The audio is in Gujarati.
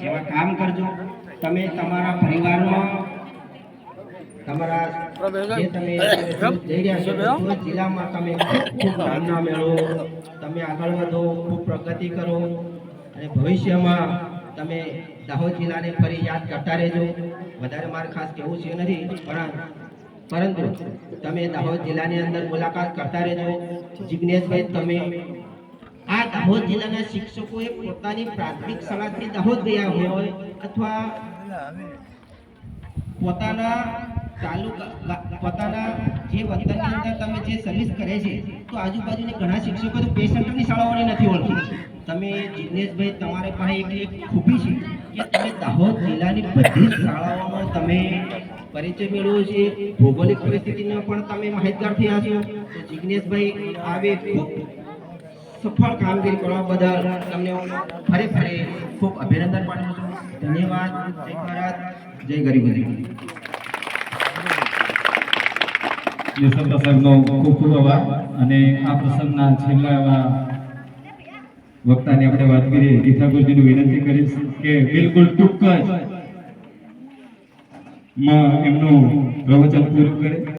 એવા કામ કરજો। તમે તમારા પરિવારમાં તમારા જે તમે જઈ રહ્યા છો સુરત જિલ્લામાં તમે ખૂબ નામના મેળવો, તમે આગળ વધો, ખૂબ પ્રગતિ કરો અને ભવિષ્યમાં તમે દાહોદ જિલ્લાને ફરી યાદ કરતા રહેજો। વધારે મારે ખાસ કહેવું છે નથી, પરંતુ તમે દાહોદ જિલ્લાની અંદર મુલાકાત કરતા રહેજો। જિગ્નેશભાઈ, તમે આ દાહોદ જિલ્લાના શિક્ષકોએ પોતાની પ્રાથમિક શાળાથી દાહોદ ગયા હોય અથવા પોતાના તાલુકા પોતાના જે વતનની અંદર તમે જે સર્વિસ કરે છે તો આજુબાજુની ઘણા શિક્ષકો તો પે સેન્ટરની શાળાઓને નથી ઓળખી। તમે જિગ્નેશભાઈ, તમારે પાસે એક ખૂબી છે કે તમે દાહોદ જિલ્લાની બધી જ શાળાઓનો તમે પરિચય મેળવ્યો છે, ભૌગોલિક પરિસ્થિતિનો પણ તમે માહિતગાર થયા છો। તો જિગ્નેશભાઈ, આવે ખૂબ સફળ કામગીરી કરવા બદલ તમને ફરી ખૂબ અભિનંદન પાઠવું છું। ધન્યવાદ। જય ભારત, જય ગરીબોથી। યશવંત સાહેબનો ખૂબ ખૂબ આભાર। અને આ પ્રસંગના છેલ્લા એવા વક્તાની આપણે વાત કરીએ, ગીતાગુરુજીને વિનંતી કરીશ કે બિલકુલ ટૂંક જ એમનું પ્રવચન પૂરું કરે।